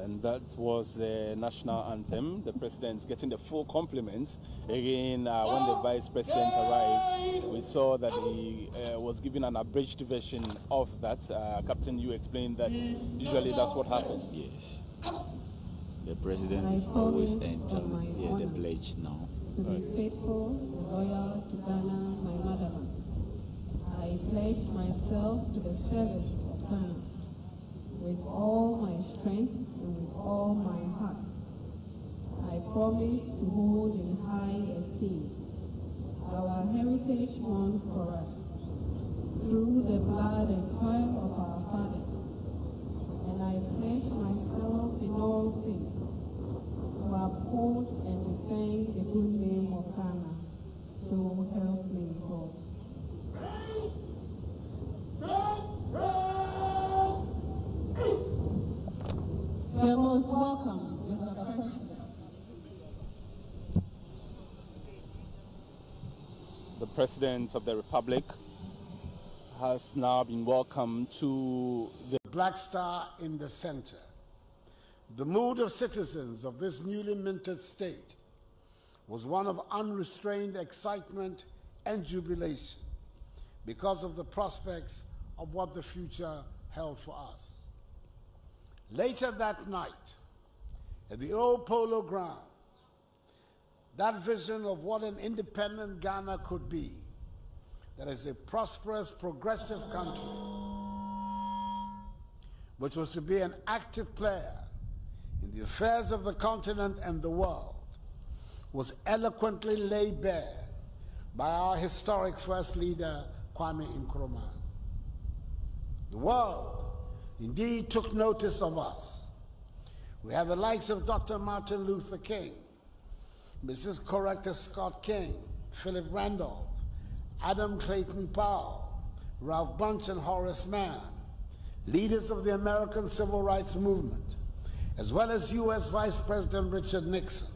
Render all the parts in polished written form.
And that was the national anthem. The president's getting the full compliments. Again, when the vice president arrived, we saw that he was given an abridged version of that. Captain, you explained that usually that's what happens. Yes. The president is always entering the pledge now. To be faithful and loyal to Ghana, my motherland. I pledge myself to the service of Ghana with all my strength and with all my heart. I promise to hold in high esteem our heritage won for us through the blood and toil of our fathers. And I pledge myself in all things to uphold and defend the good name of Ghana. So help me God. You're most welcome, Mr. President. The President of the Republic has now been welcomed to the Black Star in the center. The mood of citizens of this newly minted state was one of unrestrained excitement and jubilation because of the prospects of what the future held for us. Later that night, at the old Polo Grounds, that vision of what an independent Ghana could be, that is a prosperous, progressive country, which was to be an active player in the affairs of the continent and the world, was eloquently laid bare by our historic first leader, Kwame Nkrumah. The world indeed took notice of us. We have the likes of Dr. Martin Luther King, Mrs. Coretta Scott King, Philip Randolph, Adam Clayton Powell, Ralph Bunche and Horace Mann, leaders of the American Civil Rights Movement, as well as U.S. Vice President Richard Nixon,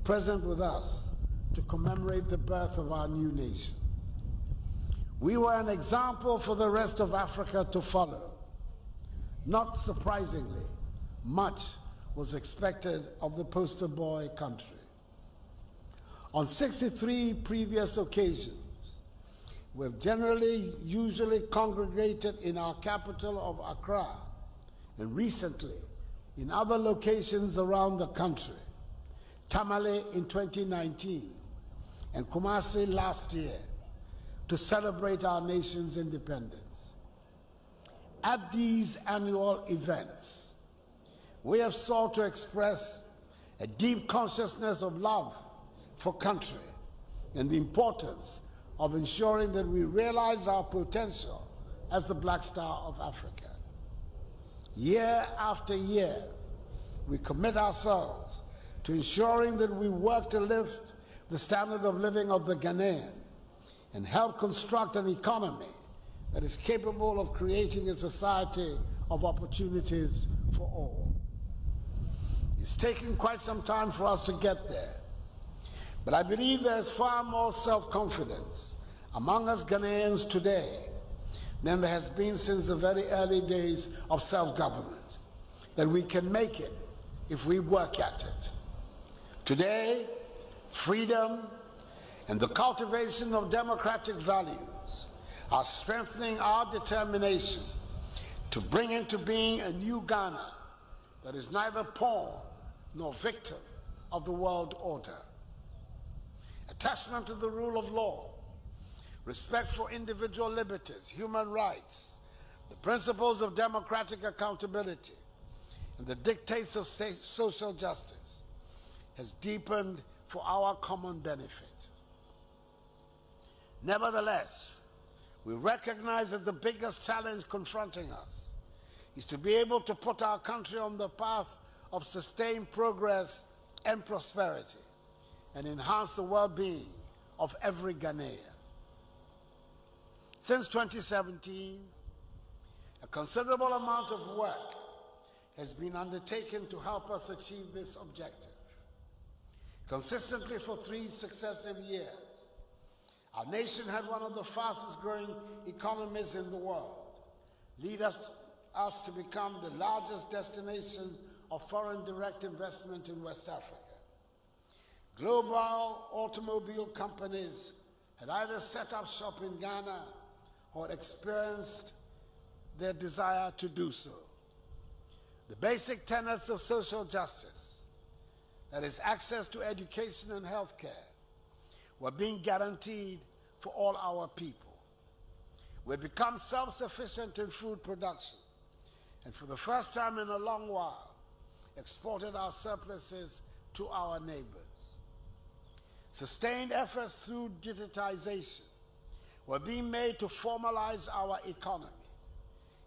present with us to commemorate the birth of our new nation. We were an example for the rest of Africa to follow. Not surprisingly, much was expected of the poster boy country. On 63 previous occasions, we've usually congregated in our capital of Accra, and recently in other locations around the country, Tamale in 2019, and Kumasi last year, to celebrate our nation's independence. At these annual events, we have sought to express a deep consciousness of love for country and the importance of ensuring that we realize our potential as the Black Star of Africa. Year after year, we commit ourselves to ensuring that we work to lift the standard of living of the Ghanaian and help construct an economy that is capable of creating a society of opportunities for all. It's taken quite some time for us to get there, but I believe there's far more self-confidence among us Ghanaians today than there has been since the very early days of self-government, that we can make it if we work at it. Today, freedom and the cultivation of democratic values are strengthening our determination to bring into being a new Ghana that is neither pawn nor victim of the world order. Attachment to the rule of law, respect for individual liberties, human rights, the principles of democratic accountability, and the dictates of social justice has deepened for our common benefit. Nevertheless, we recognize that the biggest challenge confronting us is to be able to put our country on the path of sustained progress and prosperity and enhance the well-being of every Ghanaian. Since 2017, a considerable amount of work has been undertaken to help us achieve this objective. Consistently for 3 successive years, our nation had one of the fastest growing economies in the world, lead us to become the largest destination of foreign direct investment in West Africa. Global automobile companies had either set up shop in Ghana or experienced their desire to do so. The basic tenets of social justice, that is, access to education and health care, were being guaranteed for all our people. We become self-sufficient in food production, and for the first time in a long while, exported our surpluses to our neighbors. Sustained efforts through digitization were being made to formalize our economy,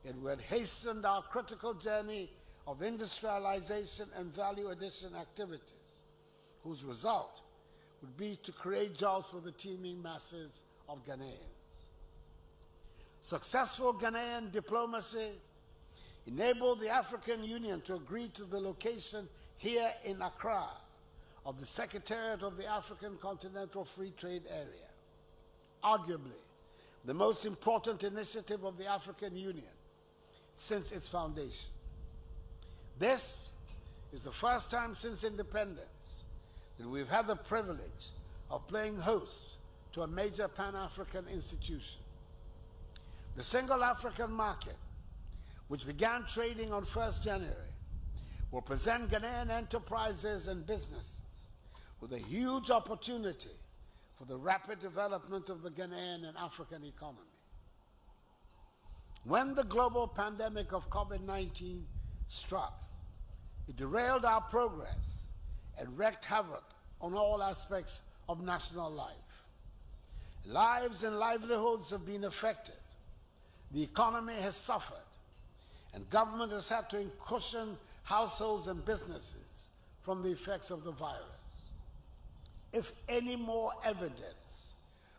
and we had hastened our critical journey of industrialization and value addition activities, whose result would be to create jobs for the teeming masses of Ghanaians. Successful Ghanaian diplomacy enabled the African Union to agree to the location here in Accra of the Secretariat of the African Continental Free Trade Area, arguably the most important initiative of the African Union since its foundation. This is the first time since independence that we've had the privilege of playing host to a major Pan-African institution. The single African market, which began trading on 1st January, will present Ghanaian enterprises and businesses with a huge opportunity for the rapid development of the Ghanaian and African economy. When the global pandemic of COVID-19 struck, it derailed our progress and wreaked havoc on all aspects of national life. Lives and livelihoods have been affected. The economy has suffered, and government has had to cushion households and businesses from the effects of the virus. If any more evidence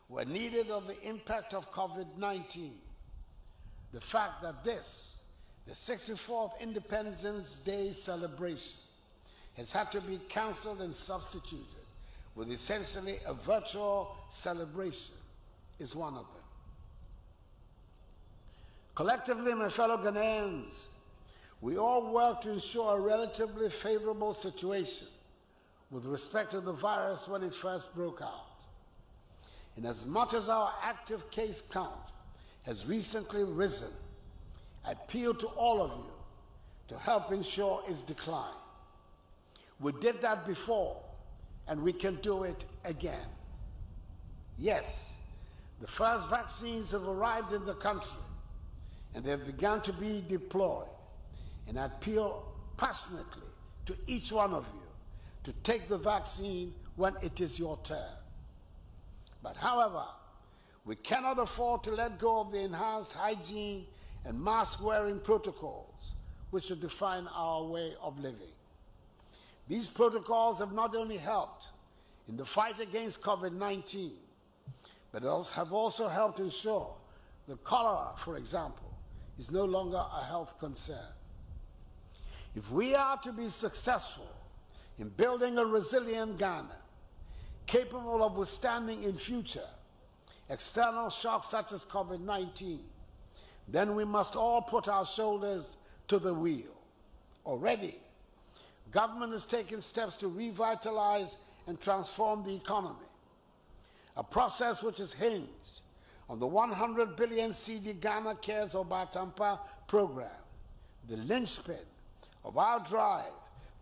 were needed of the impact of COVID-19, the fact that this, the 64th Independence Day celebration, has had to be cancelled and substituted with essentially a virtual celebration is one of them. Collectively, my fellow Ghanaians, we all work to ensure a relatively favorable situation with respect to the virus when it first broke out. And as much as our active case count has recently risen, I appeal to all of you to help ensure its decline. We did that before, and we can do it again. Yes, the first vaccines have arrived in the country, and they have begun to be deployed. And I appeal passionately to each one of you to take the vaccine when it is your turn. But however, we cannot afford to let go of the enhanced hygiene and mask-wearing protocols which should define our way of living. These protocols have not only helped in the fight against COVID-19, but have also helped ensure that cholera, for example, is no longer a health concern. If we are to be successful in building a resilient Ghana, capable of withstanding in future external shocks such as COVID-19, then we must all put our shoulders to the wheel. Already, government has taken steps to revitalize and transform the economy, a process which is hinged on the 100 billion CD Ghana Cares Obatampa program, the linchpin of our drive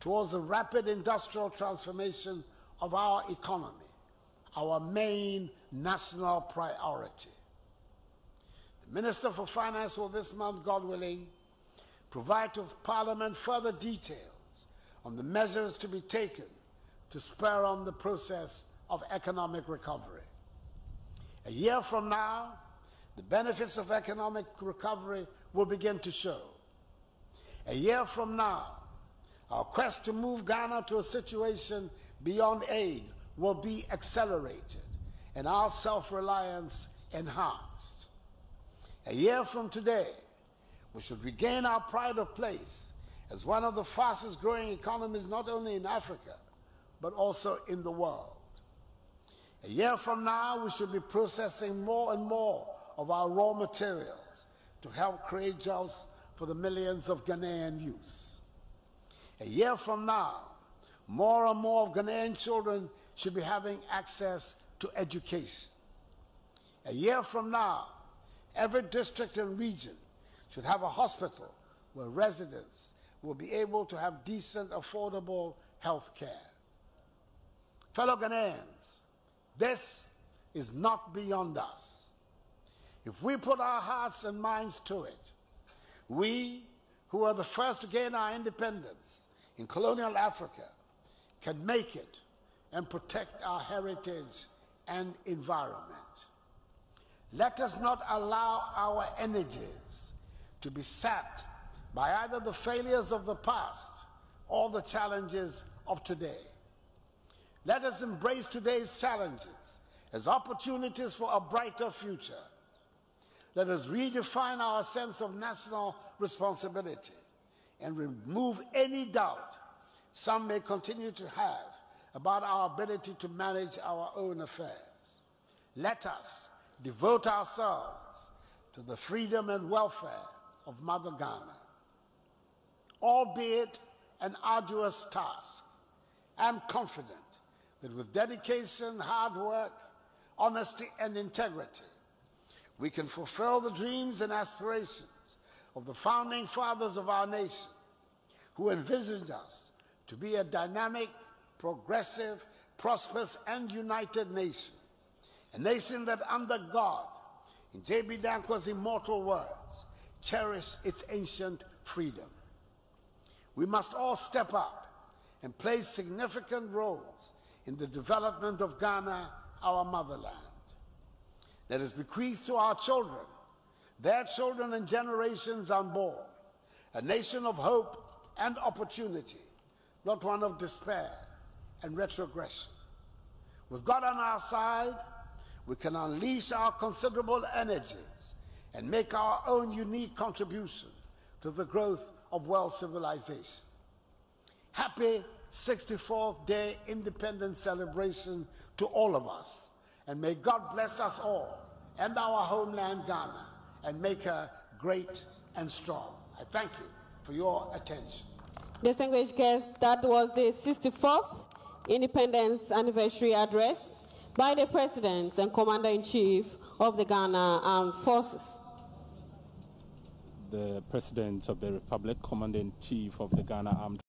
towards the rapid industrial transformation of our economy, our main national priority. The Minister for Finance will this month, God willing, provide to Parliament further details on the measures to be taken to spur on the process of economic recovery. A year from now, the benefits of economic recovery will begin to show. A year from now, our quest to move Ghana to a situation beyond aid will be accelerated and our self-reliance enhanced. A year from today, we should regain our pride of place as one of the fastest growing economies not only in Africa, but also in the world. A year from now, we should be processing more and more of our raw materials to help create jobs for the millions of Ghanaian youth. A A year from now, more and more of Ghanaian children should be having access to education. A year from now, every district and region should have a hospital where residents will be able to have decent, affordable health care. Fellow Ghanaians, this is not beyond us. If we put our hearts and minds to it, we, who were the first to gain our independence in colonial Africa, can make it and protect our heritage and environment. Let us not allow our energies to be sapped by either the failures of the past or the challenges of today. Let us embrace today's challenges as opportunities for a brighter future. Let us redefine our sense of national responsibility and remove any doubt some may continue to have about our ability to manage our own affairs. Let us devote ourselves to the freedom and welfare of Mother Ghana. Albeit an arduous task, I'm confident that with dedication, hard work, honesty, and integrity, we can fulfill the dreams and aspirations of the founding fathers of our nation, who envisaged us to be a dynamic, progressive, prosperous, and united nation. A nation that under God, in J.B. Dankwa's immortal words, cherished its ancient freedom. We must all step up and play significant roles in the development of Ghana, our motherland. Let us bequeath to our children, their children and generations unborn, a nation of hope and opportunity, not one of despair and retrogression. With God on our side, we can unleash our considerable energies and make our own unique contribution to the growth of world civilization. Happy 64th Day Independence celebration to all of us, and may God bless us all and our homeland Ghana and make her great and strong. I thank you for your attention. Distinguished guests, that was the 64th Independence Anniversary Address by the President and Commander-in-Chief of the Ghana Armed Forces. The President of the Republic, Commander-in-Chief of the Ghana Armed